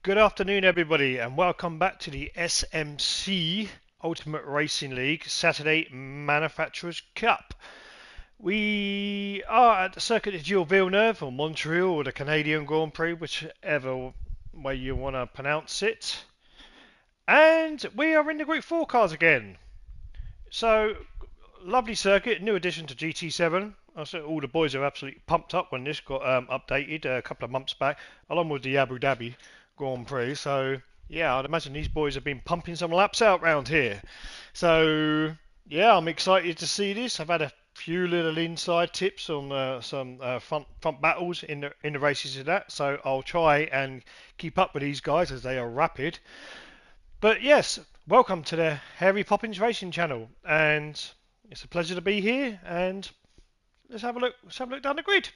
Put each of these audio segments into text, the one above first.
Good afternoon, everybody, and welcome back to the SMC Ultimate Racing League Saturday Manufacturers Cup. We are at the Circuit de Gilles Villeneuve, or Montreal, or the Canadian Grand Prix, whichever way you want to pronounce it. And we are in the Group 4 cars again. So, lovely circuit, new addition to GT7. I said all the boys are absolutely pumped up when this got updated a couple of months back, along with the Abu Dhabi Grand Prix. So yeah, I'd imagine these boys have been pumping some laps out round here. So yeah, I'm excited to see this. I've had a few little inside tips on some front battles in the races of that. So I'll try and keep up with these guys as they are rapid. But yes, welcome to the Harry Poppins Racing channel, and it's a pleasure to be here. And let's have a look. Let's have a look down the grid.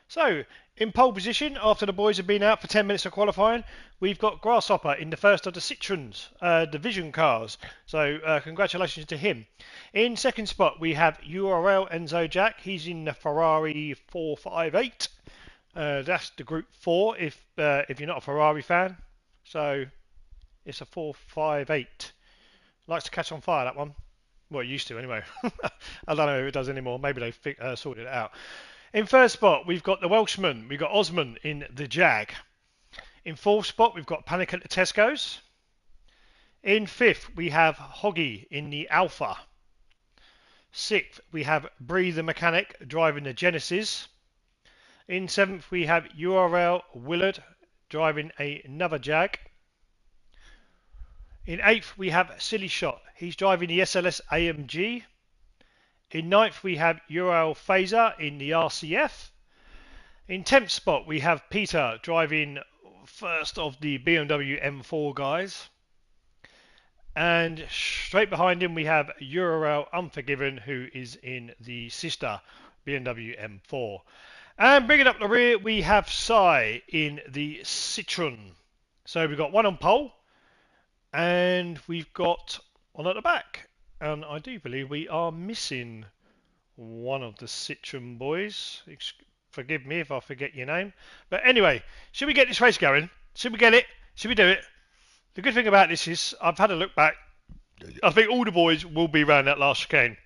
So, in pole position, after the boys have been out for 10 minutes of qualifying, we've got Grasshopper in the first of the Citroens division cars. So, congratulations to him. In second spot, we have URL Enzo Jack. He's in the Ferrari 458. That's the Group 4 if you're not a Ferrari fan. So, it's a 458. Likes to catch on fire, that one. Well, it used to anyway. I don't know if it does anymore. Maybe they sorted it out. In first spot, we've got the Welshman. We've got Osman in the Jag. In fourth spot, we've got Panic at the Tesco's. In fifth, we have Hoggy in the Alpha. Sixth, we have Bree the Mechanic driving the Genesis. In seventh, we have URL Willard driving another Jag. In eighth, we have Silly Shot. He's driving the SLS AMG. In ninth, we have URL Phaser in the RCF. In 10th spot, we have Peter driving first of the BMW M4 guys. And straight behind him, we have URL Unforgiven, who is in the sister BMW M4. And bringing up the rear, we have Sai in the Citroen. So we've got one on pole, and we've got one at the back. And I do believe we are missing one of the Citroen boys. Forgive me if I forget your name. But anyway, should we get this race going? Should we get it? Should we do it? The good thing about this is I've had a look back. I think all the boys will be around that last chicane,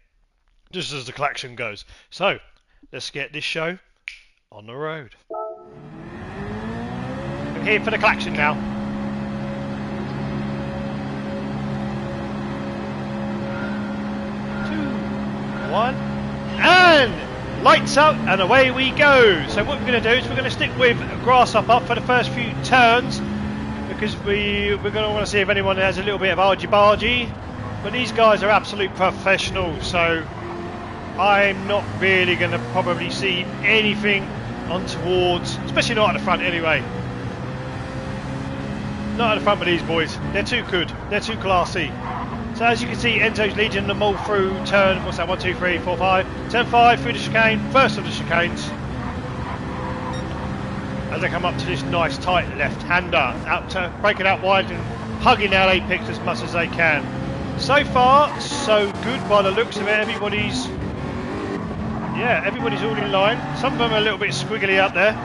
just as the klaxon goes. So, let's get this show on the road. I'm here for the klaxon now. 1 and lights up and away we go. So what we're going to do is we're going to stick with Grasshopper for the first few turns, because we're going to want to see if anyone has a little bit of argy-bargy. But these guys are absolute professionals, so I'm not really going to probably see anything on towards, especially not at the front anyway. Not at the front with these boys. They're too good. They're too classy. So as you can see, Enzo's leading them all through turn, what's that, 1, 2, 3, 4, 5. Turn 5 through the chicane, first of the chicanes. As they come up to this nice tight left-hander, breaking out wide and hugging out apex as much as they can. So far, so good by the looks of it. Everybody's all in line. Some of them are a little bit squiggly up there,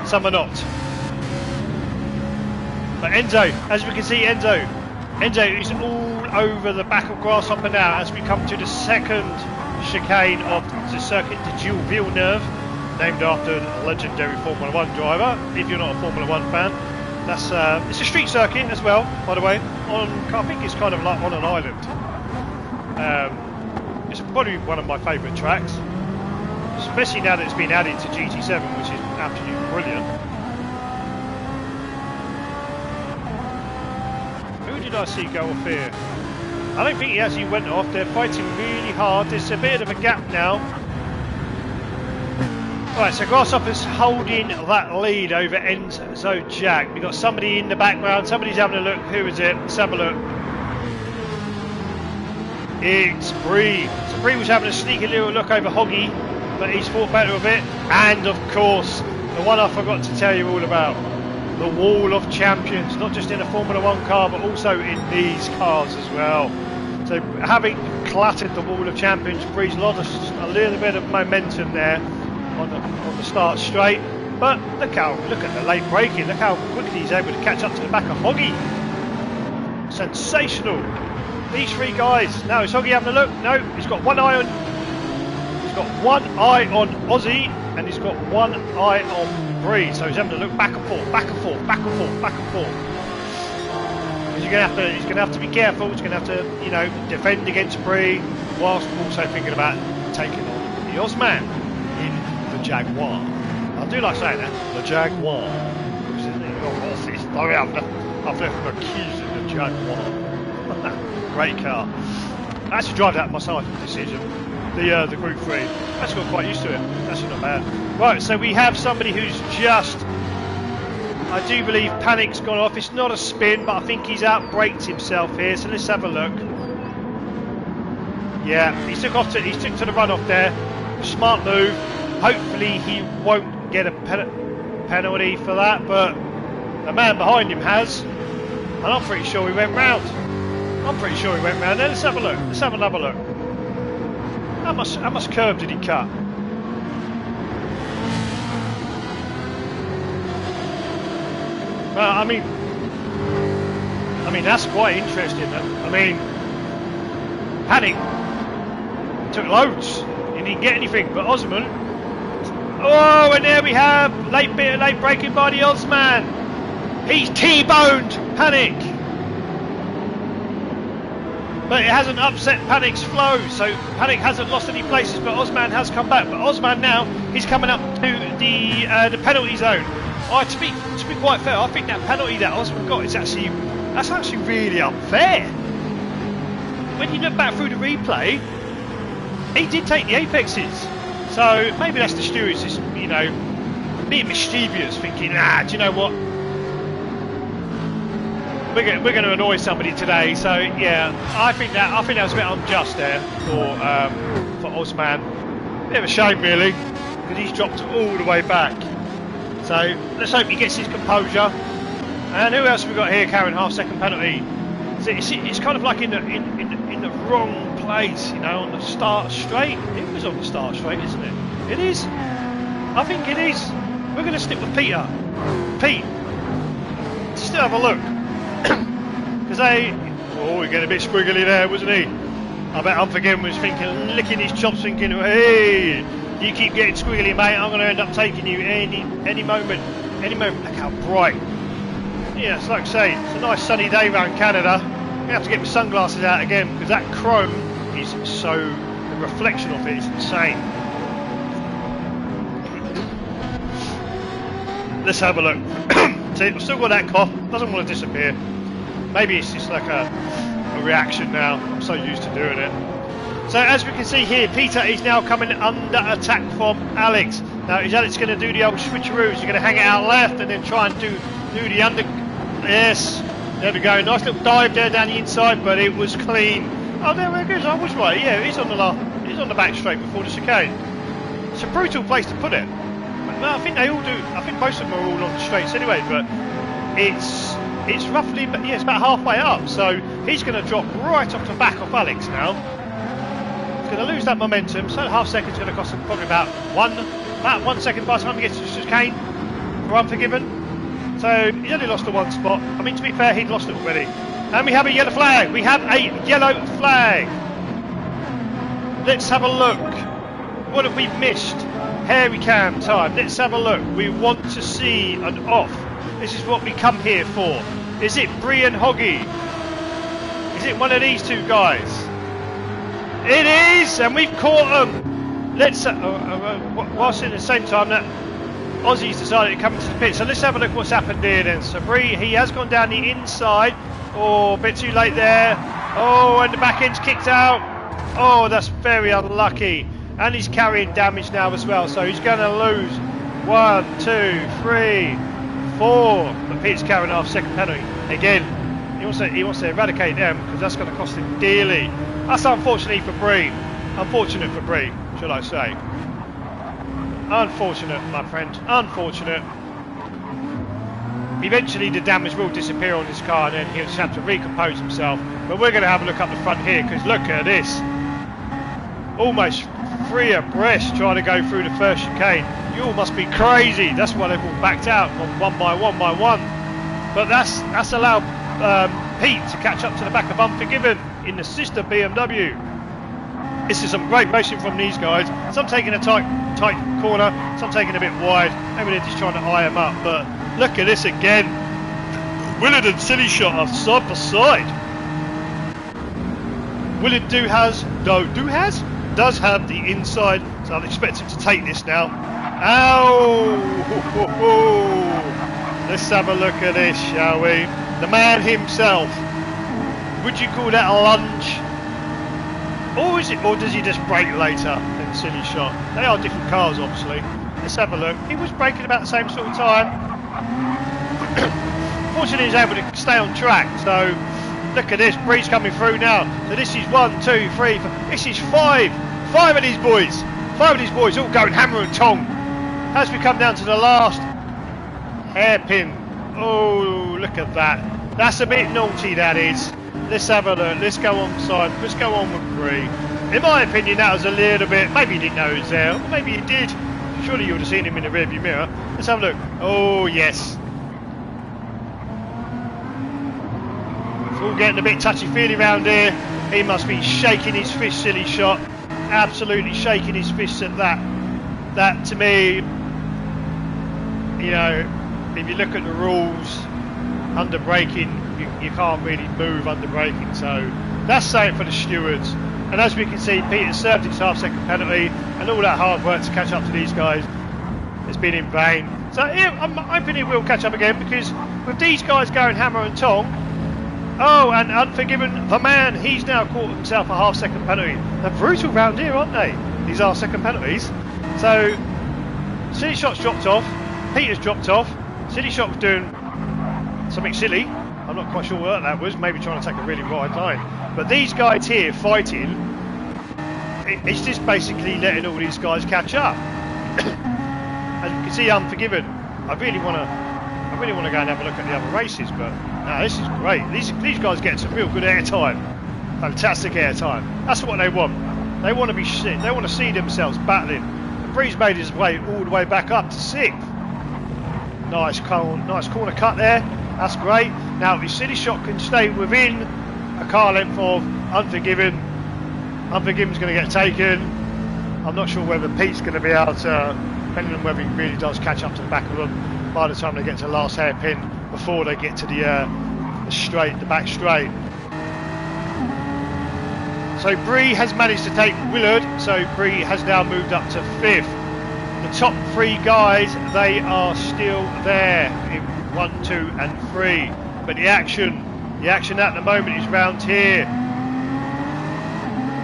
some are not. But Enzo, as we can see, Enzo is all over the back of Grasshopper now as we come to the second chicane of the Circuit de Gilles Villeneuve, named after a legendary Formula 1 driver. If you're not a Formula 1 fan, that's it's a street circuit as well, by the way. I think it's kind of like on an island. It's probably one of my favourite tracks, especially now that it's been added to GT7, which is absolutely brilliant. I see go off here. I don't think he actually went off. They're fighting really hard. There's a bit of a gap now. Right, so Grasshopper's holding that lead over Enzo Jack. We've got somebody in the background. Somebody's having a look. Who is it? Let's have a look. It's Bree. So Bree was having a sneaky little look over Hoggy, but he's fought better a bit. And of course, the one I forgot to tell you all about. The Wall of Champions, not just in a Formula 1 car, but also in these cars as well. So having clattered the Wall of Champions, Bree's lost a little bit of momentum there on the start straight. But look at the late braking. Look how quickly he's able to catch up to the back of Hoggy. Sensational. These three guys. Now is Hoggy having a look? No, he's got one eye on. He's got one eye on Aussie, and he's got one eye on Bree. So he's having to look back and forth, back and forth, back and forth, back and forth. He's going to have to be careful. He's going to have to, you know, defend against Bree, whilst also thinking about taking on the Ozman in the Jaguar. I do like saying that, the Jaguar. I've left my keys in the Jaguar. Great car. I actually drive that myself in Decision. The Group 3. Actually got quite used to it. Actually not bad. Right, so we have somebody who's just, I do believe panic's gone off. It's not a spin, but I think he's out-braked himself here. So let's have a look. Yeah, he took to the runoff there. Smart move. Hopefully he won't get a penalty for that, but the man behind him has, and I'm pretty sure he went round. There. Let's have a look. Let's have another look. How much curb did he cut? Well, I mean that's quite interesting. I mean, Panic took loads. He didn't get anything, but Osman. Oh, and there we have late braking by the Ozman. He's T-boned Panic. But it hasn't upset Panic's flow, so Panic hasn't lost any places, but Ozman has come back. But Ozman now, he's coming up to the penalty zone. Oh, to be quite fair, I think that penalty that Ozman got is actually really unfair. When you look back through the replay, he did take the apexes. So maybe that's the stewards just, you know, being mischievous, thinking, do you know what? We're going to annoy somebody today. So yeah, I think that was a bit unjust there for Ozman. Bit of a shame really, because he's dropped all the way back. So let's hope he gets his composure. And who else have we got here carrying half-second penalty? So it's kind of like in the wrong place, you know, on the start straight. It was on the start straight, isn't it? It is. I think it is. We're going to stick with Peter. Pete, still have a look. Because he got a bit squiggly there, wasn't he? I bet Unforgiven was licking his chops, thinking, hey, you keep getting squiggly, mate. I'm going to end up taking you any moment. Look how bright. Yeah, it's like I say, it's a nice sunny day around Canada. I'm going to have to get my sunglasses out again because that chrome is the reflection of it is insane. Let's have a look. See, I've still got that cough, doesn't want to disappear. Maybe it's just like a reaction now. I'm so used to doing it. So as we can see here, Peter is now coming under attack from Alex. Now is Alex going to do the old switcheroos? He's going to hang it out left and then try and do the under. Yes, there we go. Nice little dive there down the inside, but it was clean. Oh, there we go. I was right. Yeah, he's on the back straight before the chicane. It's a brutal place to put it. Well, I think they all do. I think most of them are all on the straights anyway, but it's roughly, but yeah, it's about halfway up. So he's going to drop right off the back of Alex now. He's going to lose that momentum. So half second's going to cost him probably about 1 second by the time he gets to the chicane for Unforgiven. So he's only lost the one spot. I mean, to be fair, he'd lost it already. And we have a yellow flag. We have a yellow flag. Let's have a look. What have we missed? Hairy cam time. Let's have a look. We want to see an off. This is what we come here for. Is it Bree and Hoggy? Is it one of these two guys? It is, and we've caught them. Let's whilst in the same time that Aussie's decided to come into the pit. So let's have a look what's happened here then. So Bree, he has gone down the inside. Oh, a bit too late there. Oh, and the back end's kicked out. Oh, that's very unlucky. And he's carrying damage now as well. So he's going to lose 1, 2, 3, 4. But Pete's carrying half second penalty. Again, he wants to eradicate them because that's going to cost him dearly. That's unfortunate for Bree. Unfortunate for Bree, should I say. Unfortunate, my friend. Unfortunate. Eventually the damage will disappear on this car and then he'll just have to recompose himself. But we're going to have a look up the front here because look at this. Almost free abreast trying to go through the first chicane. You all must be crazy. That's why they've all backed out one by one. But that's allowed Pete to catch up to the back of Unforgiven in the sister BMW. This is some great racing from these guys. Some taking a tight corner, some taking a bit wide. Maybe they're just trying to eye them up. But look at this again. Willard and Silly Shot are side by side. Willard does have the inside, so I'd expect him to take this now. Ow! Let's have a look at this, shall we? The man himself. Would you call that a lunge? Or does he just brake later than Silly Shot? They are different cars, obviously. Let's have a look. He was braking about the same sort of time. Fortunately, he was able to stay on track. So look at this. Breeze coming through now. So this is 1, 2, 3, 4. This is 5. 5 of these boys. 5 of these boys all going hammer and tong. As we come down to the last hairpin. Oh, look at that. That's a bit naughty, that is. Let's have a look. Let's go on side. Let's go on with Bree. In my opinion, that was a little bit. Maybe he didn't know he was there. Or maybe he did. Surely you would have seen him in the rearview mirror. Let's have a look. Oh, yes. It's all getting a bit touchy-feely round here. He must be shaking his fist, Silly Shot. Absolutely shaking his fists at that. That, to me, you know, if you look at the rules, under braking, you can't really move under braking, so that's saying for the stewards. And as we can see, Peter served his half-second penalty, and all that hard work to catch up to these guys has been in vain. So yeah, I'm hoping he will catch up again, because with these guys going hammer and tong, oh, and Unforgiven, the man, he's now caught himself a half-second penalty. They're brutal round here, aren't they? These half-second penalties. So Silly Shot's dropped off, Peter's dropped off. Silly Shot was doing something silly. I'm not quite sure what that was. Maybe trying to take a really wide line. But these guys here fighting, it's just basically letting all these guys catch up. As you can see, Unforgiven. I really want to go and have a look at the other races, but no, this is great. These guys get some real good airtime. Fantastic airtime. That's what they want. They want to be shit. They want to see themselves battling. And Breeze made his way all the way back up to 6th. Nice corner cut there. That's great. Now, if Silly Shot can stay within a car length of Unforgiven, Unforgiven's going to get taken. I'm not sure whether Pete's going to be able to, depending on whether he really does catch up to the back of them by the time they get to the last hairpin, before they get to the back straight. So Bree has managed to take Willard, so Bree has now moved up to 5th. The top 3 guys, they are still there in 1, 2 and 3. But the action at the moment is round here.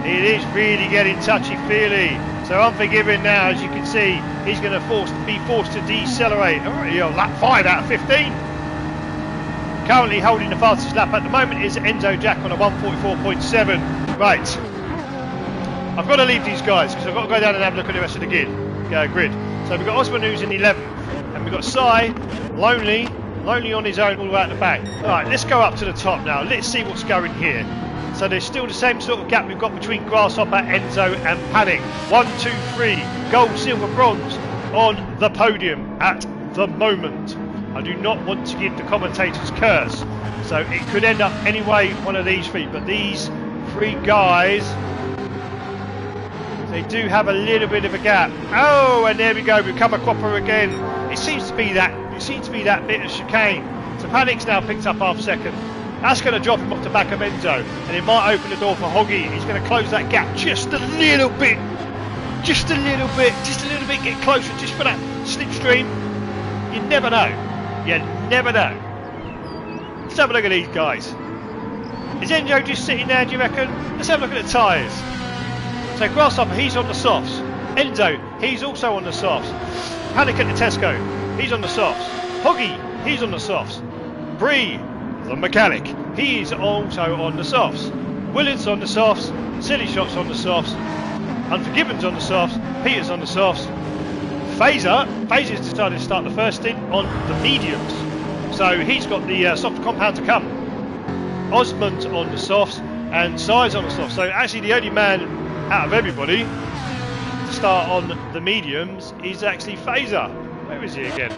It is really getting touchy-feely. So Unforgiven now, as you can see, he's going to be forced to decelerate. Already on lap 5 out of 15. Currently holding the fastest lap at the moment is Enzo Jack on a 1:44.7. Right. I've got to leave these guys because I've got to go down and have a look at the rest of the grid. So we've got Osman, who's in 11th, and we've got Sai, lonely on his own all the way at the back. Alright, let's go up to the top now. Let's see what's going here. So there's still the same sort of gap we've got between Grasshopper, Enzo and Panic. 1, 2, 3, gold, silver, bronze on the podium at the moment. I do not want to give the commentators curse, so it could end up any way one of these 3, but these 3 guys, they do have a little bit of a gap. Oh, and there we go, we come a cropper again. It seems to be that bit of chicane. So Panic's now picked up half second. That's going to drop him off the back of Enzo, and it might open the door for Hoggy. He's going to close that gap just a little bit, get closer, just for that slipstream. You never know. Let's have a look at these guys. Is Enzo just sitting there, do you reckon? Let's have a look at the tyres. So Grasshopper, he's on the softs. Enzo, he's also on the softs. Panic at the Tesco, he's on the softs. Hoggy, he's on the softs. Bree, the mechanic, he's also on the softs. Willard's on the softs. Silly Shot's on the softs. Unforgiven's on the softs. Peter's on the softs. Phaser's decided to start the first stint on the mediums. So he's got the soft compound to come. Osmond's on the softs and Sai's on the softs. So actually the only man out of everybody to start on the mediums is actually Phaser. Where is he again?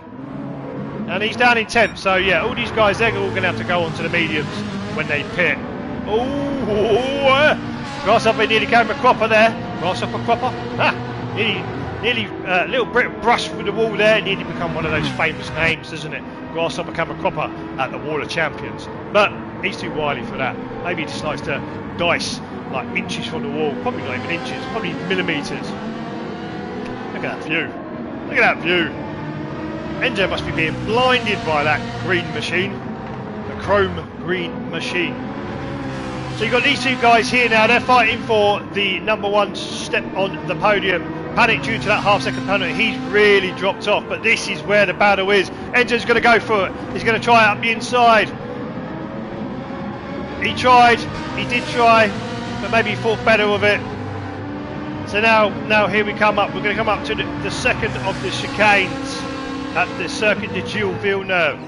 And he's down in 10th. So yeah, all these guys, they're all going to have to go onto the mediums when they pit. Oh, Grasshopper nearly came a cropper there. Grasshopper cropper. Ha! Nearly a little bit of brush through the wall there. Nearly become one of those famous names, doesn't it? Grasshopper came a cropper at the Wall of Champions. But he's too wily for that. Maybe he just likes to dice like inches from the wall. Probably not even inches, probably millimetres. Look at that view. Look at that view. Enzo must be being blinded by that green machine. The chrome green machine. So you've got these two guys here now. They're fighting for the #1 step on the podium. Panic due to that half-second penalty. He's really dropped off, but this is where the battle is. Enzo's going to go for it. He's going to try it up the inside. He tried. He did try, but maybe he thought better of it. So now here we come up. We're going to come up to the second of the chicanes at the Circuit de Gilles Villeneuve.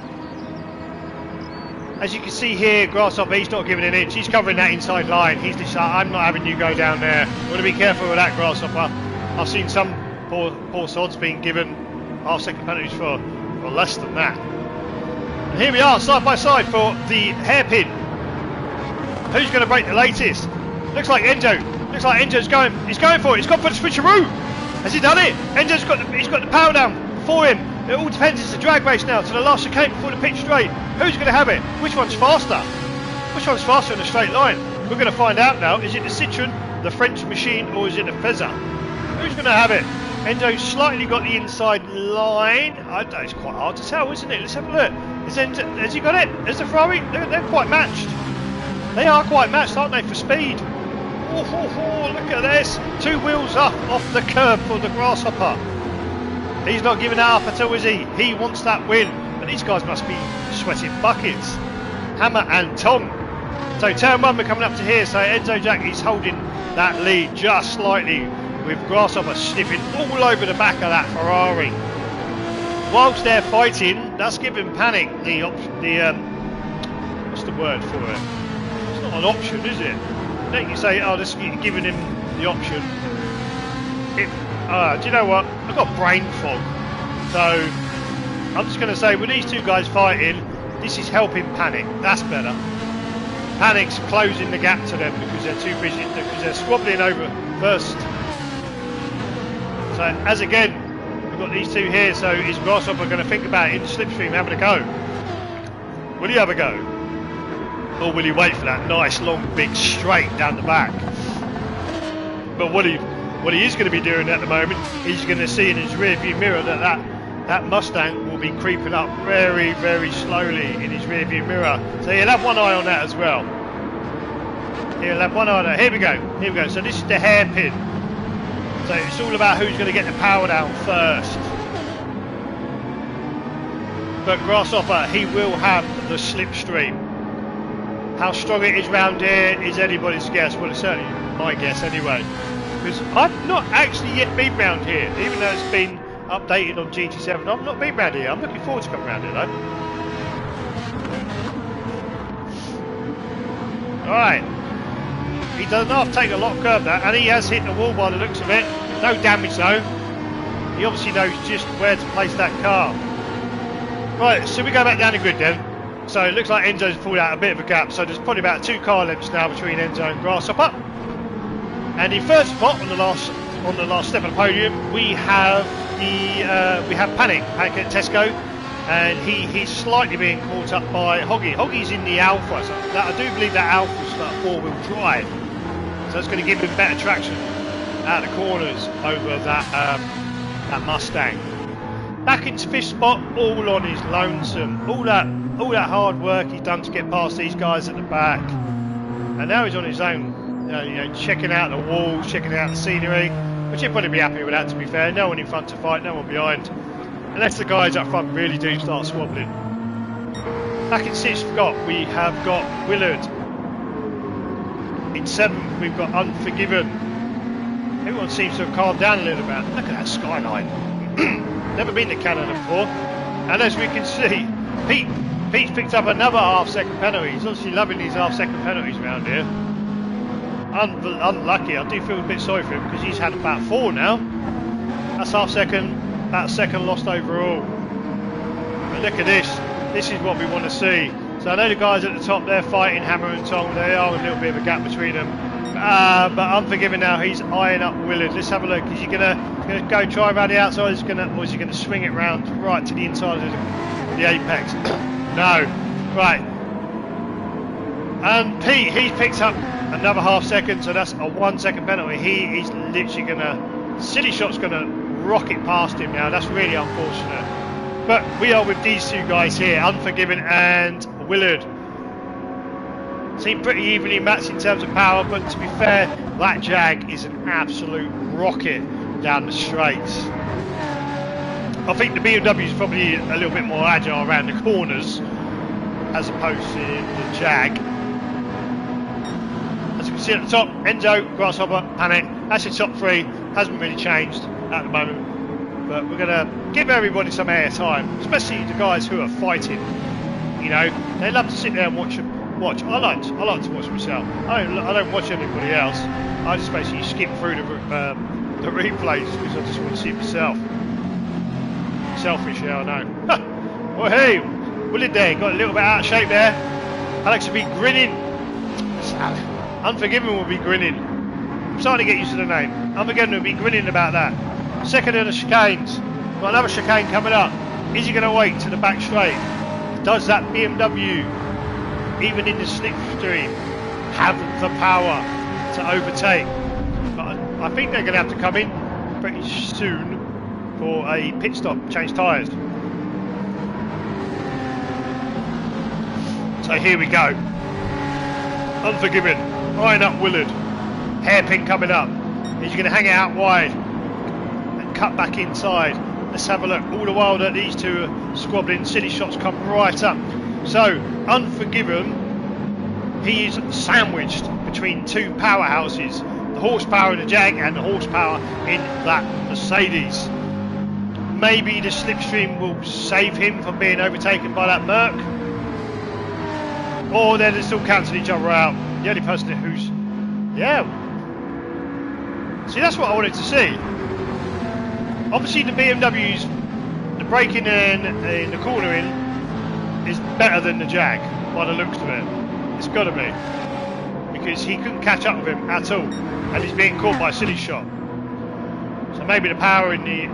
As you can see here, Grasshopper, he's not giving an inch. He's covering that inside line. He's just like, I'm not having you go down there. You want to be careful with that, Grasshopper. I've seen some poor sods being given half-second penalties for less than that. And here we are, side by side for the hairpin. Who's going to break the latest? Looks like Enzo. Looks like Enzo's going. He's going for it. He's gone for the switcheroo. Has he done it? Enzo's got the power down for him. It all depends. It's a drag race now to the last chicane before the pitch straight. Who's going to have it? Which one's faster? Which one's faster in a straight line? We're going to find out now. Is it the Citroen, the French machine, or is it the Fezzer? Who's going to have it? Enzo's slightly got the inside line. I don't know, it's quite hard to tell, isn't it? Let's have a look. Has he got it? Has the Ferrari? They're quite matched. They are quite matched, aren't they, for speed? Oh, look at this. 2 wheels up off the curb for the Grasshopper. He's not giving that up at all, is he? He wants that win. But these guys must be sweating buckets. Hammer and Tom. So turn 1, we're coming up to here. So Enzo Jack is holding that lead just slightly, with Grasshopper sniffing all over the back of that Ferrari. Whilst they're fighting, that's giving Panic what's the word for it? It's not an option, is it? Don't you say, oh, this is giving him the option. Do you know what? I've got brain fog. So I'm just going to say, with these two guys fighting, this is helping Panic. That's better. Panic's closing the gap to them because they're too busy, because they're squabbling over first. So as again, we've got these two here. So is Grasshopper going to think about it in the slipstream having a go? Will he have a go? Or will he wait for that nice long big straight down the back? But what he is going to be doing at the moment, he's going to see in his rear view mirror that Mustang will be creeping up very, very slowly in his rear view mirror. So he'll have one eye on that as well. He'll have one eye on that. Here we go. So this is the hairpin. So it's all about who's going to get the power down first. But Grasshopper, he will have the slipstream. How strong it is round here is anybody's guess. Well, it's certainly my guess anyway. Because I've not actually yet been round here, even though it's been updated on GT7. I've not been round here. I'm looking forward to coming round here though. Alright. He does not take a lot of curve now, and he has hit the wall by the looks of it. No damage though. He obviously knows just where to place that car. Right, so we go back down the grid then. So it looks like Enzo's pulled out a bit of a gap, so there's probably about 2 car lengths now between Enzo and Grasshopper. And in first spot on the last step of the podium, we have Panic at Tesco, and he's slightly being caught up by Hoggy. Hoggy's in the Alpha, so I do believe that Alpha's got 4-wheel drive, so it's going to give him better traction out of the corners over that Mustang. Back into 5th spot, all on his lonesome. All that hard work he's done to get past these guys at the back, and now he's on his own. You know, checking out the walls, checking out the scenery, which he'll probably be happy with that, to be fair. No one in front to fight, no one behind, unless the guys up front really do start squabbling. Back in 6th we have got Willard. In 7th we've got Unforgiven. Everyone seems to have calmed down a little bit. Look at that skyline. Never been to Canada before, and as we can see, Pete's picked up another half-second penalty. He's obviously loving these half-second penalties around here. Unlucky. I do feel a bit sorry for him because he's had about 4 now. That's half second. That's second lost overall. But look at this. This is what we want to see. So I know the guys at the top, they're fighting hammer and tong. There are a little bit of a gap between them. But Unforgiven now, he's eyeing up Willard. Let's have a look. Is he gonna go try around the outside? Or is he gonna swing it round right to the inside of the apex? No. Right. And Pete, he's picked up another half second, so that's a 1 second penalty. He's literally gonna, Silly Shot's gonna rocket past him now. That's really unfortunate. But we are with these two guys here, Unforgiven and Willard. Seem pretty evenly matched in terms of power, but to be fair, that Jag is an absolute rocket down the straights. I think the BMW is probably a little bit more agile around the corners as opposed to the Jag. As you can see at the top, Enzo, Grasshopper, Panic. That's your top three. Hasn't really changed at the moment. But we're going to give everybody some air time, especially the guys who are fighting. You know, they love to sit there and watch. I like to watch myself. I don't watch anybody else. I just basically skip through the replays because I just want to see myself. Selfish, yeah, I know. Oh hey, Willard there, got a little bit out of shape there. Alex will be grinning. Unforgiven will be grinning. I'm starting to get used to the name. Unforgiven will be grinning about that. Second of the chicanes. Got another chicane coming up. Is he going to wait to the back straight? Does that BMW, even in the slipstream, have the power to overtake? But I think they're going to have to come in pretty soon for a pit stop, change tyres. So here we go. Unforgiven, eyeing up Willard. Hairpin coming up. Is he going to hang it out wide and cut back inside? Let's have a look. All the while that these two are squabbling, Silly Shots come right up. So, Unforgiven, he is sandwiched between two powerhouses. The horsepower in the Jag and the horsepower in that Mercedes. Maybe the slipstream will save him from being overtaken by that Merc. Or they'll still cancel each other out. The only person who's... Yeah. See, that's what I wanted to see. Obviously the BMW's, the braking in the cornering is better than the Jag by the looks of it. It's got to be. Because he couldn't catch up with him at all. And he's being caught by a Silly Shot. So maybe the power in the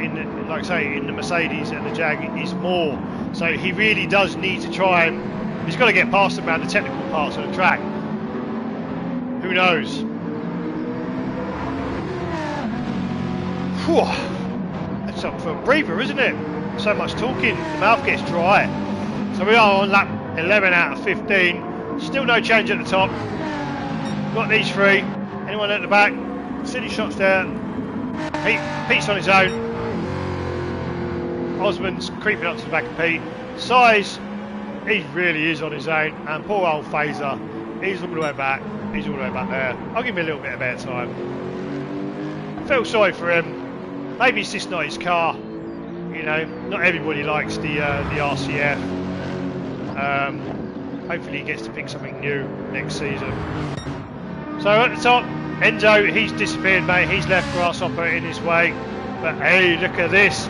like I say, in the Mercedes and the Jag is more. So he really does need to try and he's got to get past them around the technical parts of the track. Who knows? Whew. That's up for a breather, isn't it? So much talking, the mouth gets dry. So we are on lap 11 out of 15. Still no change at the top. Got these three. Anyone at the back? Silly Shots there. Pete's on his own. Osmond's creeping up to the back of Pete. Size, he really is on his own. And poor old Phaser, he's all the way back. He's all the way back there. I'll give him a little bit of air time. Feel sorry for him. Maybe it's just not his car. You know, not everybody likes the RCF. Hopefully he gets to pick something new next season. So at the top, Enzo, he's disappeared, mate. He's left Grasshopper in his way. But hey, look at this.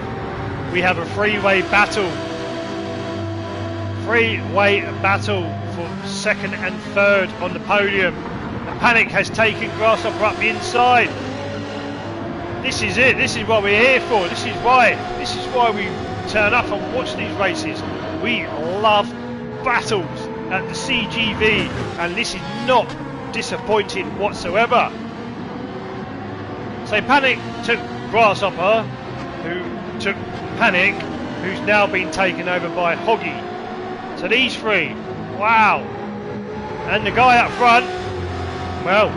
We have a three-way battle. Three-way battle for second and third on the podium. The Panic has taken Grasshopper up the inside. This is it. This is what we're here for. This is why we turn up and watch these races. We love battles at the CGV, and this is not disappointing whatsoever. So Panic took Grasshopper, who took Panic, who's now been taken over by Hoggy. So these three, wow. And the guy up front, well,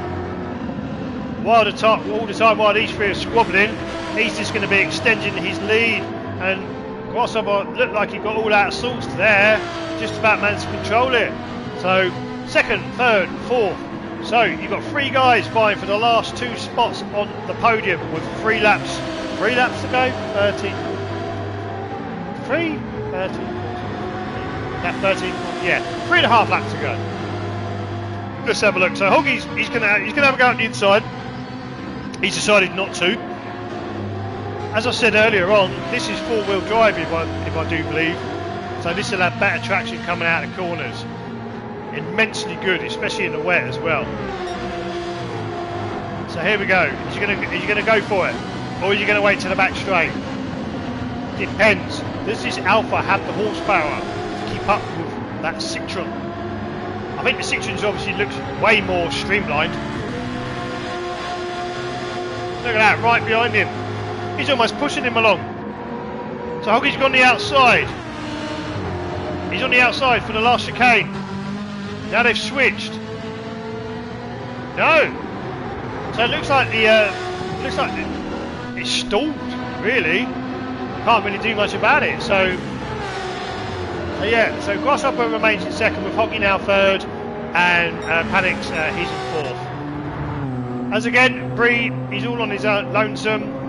all the time while these three are squabbling, he's just going to be extending his lead. And Grasshopper looked like he got all out of sorts there, just about managed to control it. So second, third, fourth. So you've got three guys vying for the last two spots on the podium with 3 laps. 3 laps to go, 30. 3, 30. Lap 13. Yeah, 3.5 laps to go. Let's have a look. So Hoggy's he's gonna have a go at the inside. He's decided not to. As I said earlier on, this is four-wheel drive if I do believe. So this will have better traction coming out of corners. Immensely good, especially in the wet as well. So here we go. Is you gonna go for it, or are you gonna wait to the back straight? Depends. Does this Alpha have the horsepower to keep up with that Citroen? I think the Citroen's obviously looks way more streamlined. Look at that, right behind him. He's almost pushing him along. So Hoggy's gone the outside. He's on the outside for the last chicane. Now they've switched. No. So it looks like it's stalled, really. Can't really do much about it. So yeah, so Grasshopper remains in second with Hoggy now third, and Panic's he's in fourth. As again, Bree, he's all on his own, lonesome.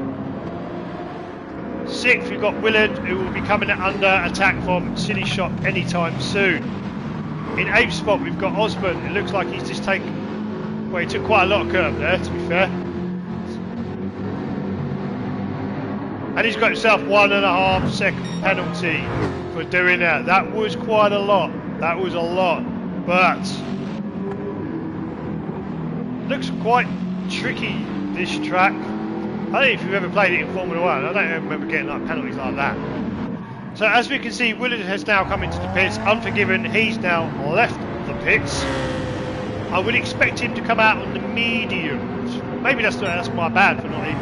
Sixth, we've got Willard, who will be coming under attack from Silly Shot anytime soon. In eighth spot, we've got Osman. It looks like he's just taken. Well, he took quite a lot of curve there, to be fair. And he's got himself 1.5 second penalty for doing that. That was quite a lot. That was a lot. But looks quite tricky, this track. I don't know if you've ever played it in Formula 1. I don't remember getting like penalties like that. So as we can see, Willard has now come into the pits. Unforgiven, he's now left the pits. I would expect him to come out on the mediums. Maybe that's my bad for not even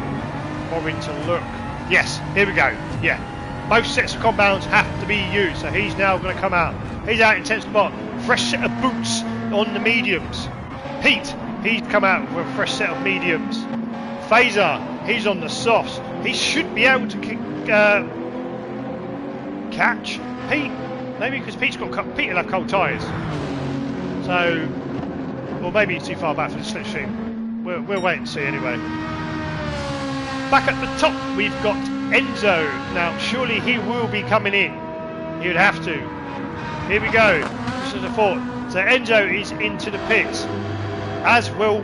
bothering to look. Yes, here we go. Yeah, both sets of compounds have to be used. So he's now going to come out. He's out in 10th spot. Fresh set of boots on the mediums. Pete, he's come out with a fresh set of mediums. Phaser, he's on the softs. He should be able to catch Pete. Maybe because Pete will have cold tyres. So, or maybe he's too far back for the slipstream. We'll wait and see anyway. Back at the top, we've got Enzo. Now, surely he will be coming in. He would have to. Here we go. This is a thought. So Enzo is into the pits, as will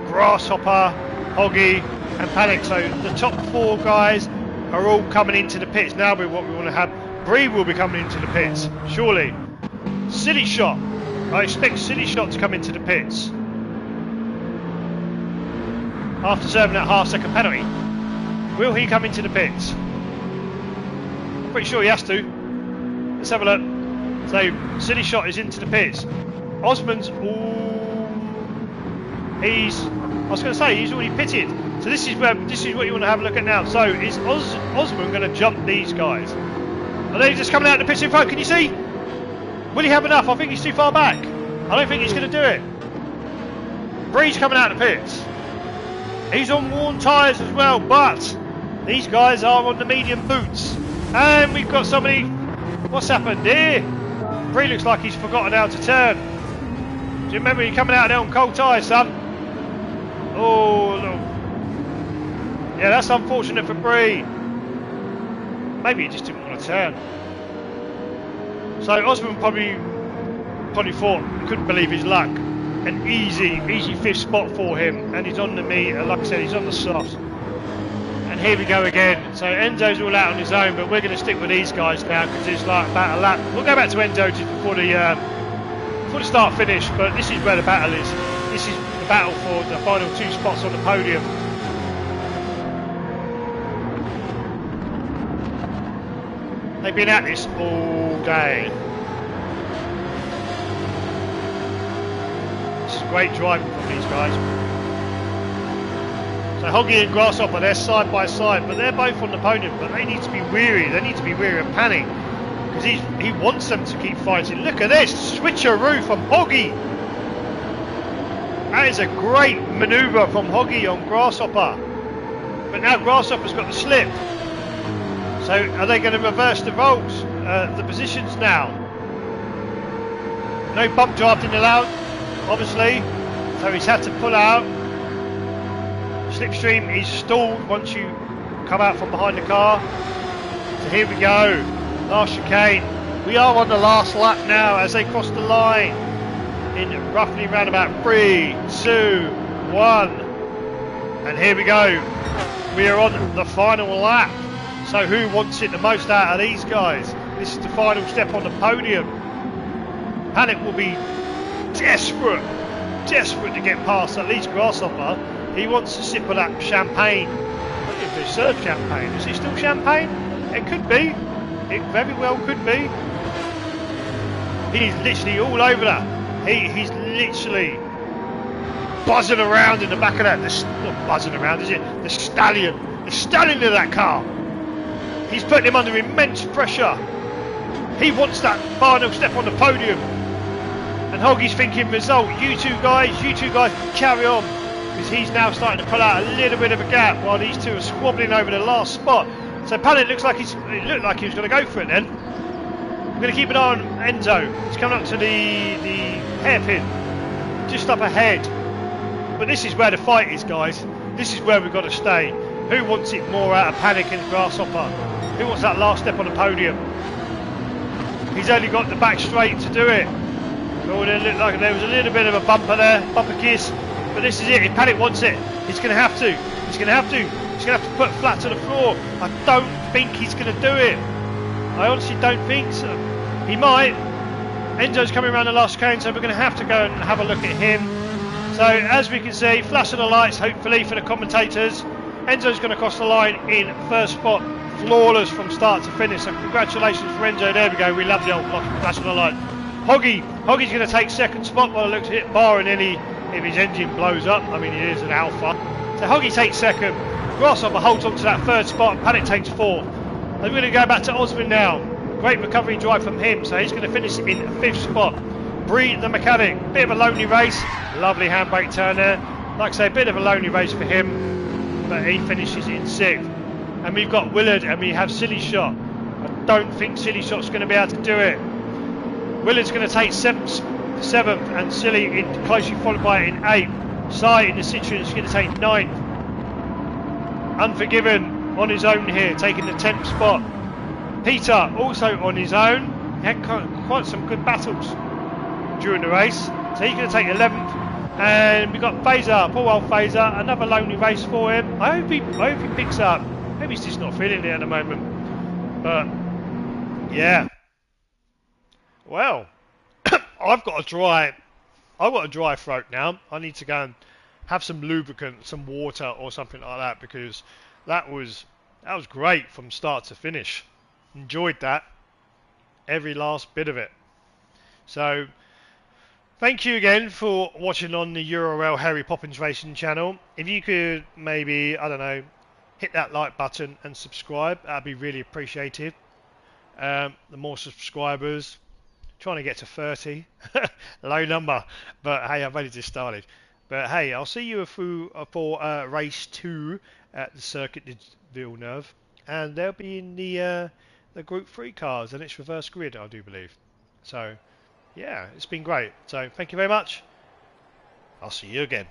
Grasshopper, Hoggy, and Panic. So the top four guys are all coming into the pits. Now what we want to have. Bree will be coming into the pits, surely. Silly Shot. I expect Silly Shot to come into the pits after serving that half-second penalty. Will he come into the pits? Pretty sure he has to. Let's have a look. So Silly Shot is into the pits. Osman's. Ooh, I was going to say he's already pitted. So this is what you want to have a look at now. So is Osman going to jump these guys? Are they just coming out the pits in front? Can you see? Will he have enough? I think he's too far back. I don't think he's going to do it. Bree's coming out the pits. He's on worn tyres as well, but these guys are on the medium boots. And we've got somebody. What's happened here? Bree looks like he's forgotten how to turn. Do you remember you're coming out there on cold tyres, son? Oh, no. Yeah, that's unfortunate for Bree. Maybe he just didn't want to turn. So Osman probably thought, couldn't believe his luck. An easy fifth spot for him, and he's on the meter. Like I said, he's on the softs. And here we go again. So Enzo's all out on his own, but we're going to stick with these guys now because it's like about a lap. We'll go back to Enzo just before the start finish. But this is where the battle is. This is the battle for the final two spots on the podium. They've been at this all day. This is great driving from these guys. So Hoggy and Grasshopper, they're side by side, but they're both on the podium. But they need to be weary. They need to be weary of Panic because he wants them to keep fighting. Look at this switcheroo from Hoggy. That is a great manoeuvre from Hoggy on Grasshopper. But now Grasshopper's got the slip. So are they going to reverse the roles, the positions now? No bump drafting allowed, obviously. So he's had to pull out. Slipstream is stalled once you come out from behind the car. So here we go. Last chicane. We are on the last lap now as they cross the line in roughly around about 3, 2, 1. And here we go. We are on the final lap. So who wants it the most out of these guys? This is the final step on the podium. Panic will be desperate to get past at least Grasshopper. He wants to sip of that champagne. I don't know if they serve champagne. Is it still champagne? It could be. It very well could be. He's literally all over that. He's literally buzzing around in the back of that. Not buzzing around, is it? The stallion of that car. He's putting him under immense pressure. He wants that final step on the podium. And Hoggy's thinking result. You two guys carry on. Because he's now starting to pull out a little bit of a gap while these two are squabbling over the last spot. So Panic it looked like he was going to go for it then. I'm going to keep an eye on Enzo. He's coming up to the hairpin. Just up ahead. But this is where the fight is, guys. This is where we've got to stay. Who wants it more out of Panic and Grasshopper? Who wants that last step on the podium? He's only got the back straight to do it. Oh, it looked like there was a little bit of a bumper there, bumper kiss. But this is it. If Panic wants it, he's going to have to. He's going to have to put flat to the floor. I don't think he's going to do it. I honestly don't think so. He might. Enzo's coming around the last chicane, so we're going to have to go and have a look at him. So as we can see, flash of the lights, hopefully for the commentators. Enzo's going to cross the line in first spot, flawless from start to finish. So congratulations for Enzo. There we go. We love the old flash of the light. Hoggy's going to take second spot by the looks of it, barring any if his engine blows up. I mean, it is an Alpha. So Hoggy takes second. Grasshopper holds on to that third spot. Panic takes fourth. We're going to go back to Osman now. Great recovery drive from him. So he's going to finish in fifth spot. Bree the mechanic. Bit of a lonely race. Lovely handbrake turn there. Like I say, a bit of a lonely race for him. But he finishes in sixth. And we've got Willard and we have Silly Shot. I don't think Silly Shot's going to be able to do it. Willard's going to take seventh and Silly in closely followed by in eighth. Sai in the Citroen is going to take ninth. Unforgiven on his own here, taking the 10th spot. Peter also on his own. He had quite some good battles during the race. So he's going to take 11th. And we've got Phaser, poor old Phaser, another lonely race for him. I hope he picks up. Maybe he's just not feeling it at the moment. But yeah. Well, I've got a dry throat now. I need to go and have some lubricant, some water or something like that, because that was great from start to finish. Enjoyed that, every last bit of it. So thank you again for watching on the URL Harry Poppins Racing channel. If you could maybe, I don't know, hit that like button and subscribe, that'd be really appreciated. The more subscribers, trying to get to 30, low number, but hey, I've only just started. But hey, I'll see you for race 2 at the Circuit de Villeneuve, and they'll be in the Group 3 cars, and it's reverse grid, I do believe. So yeah, it's been great. So thank you very much. I'll see you again.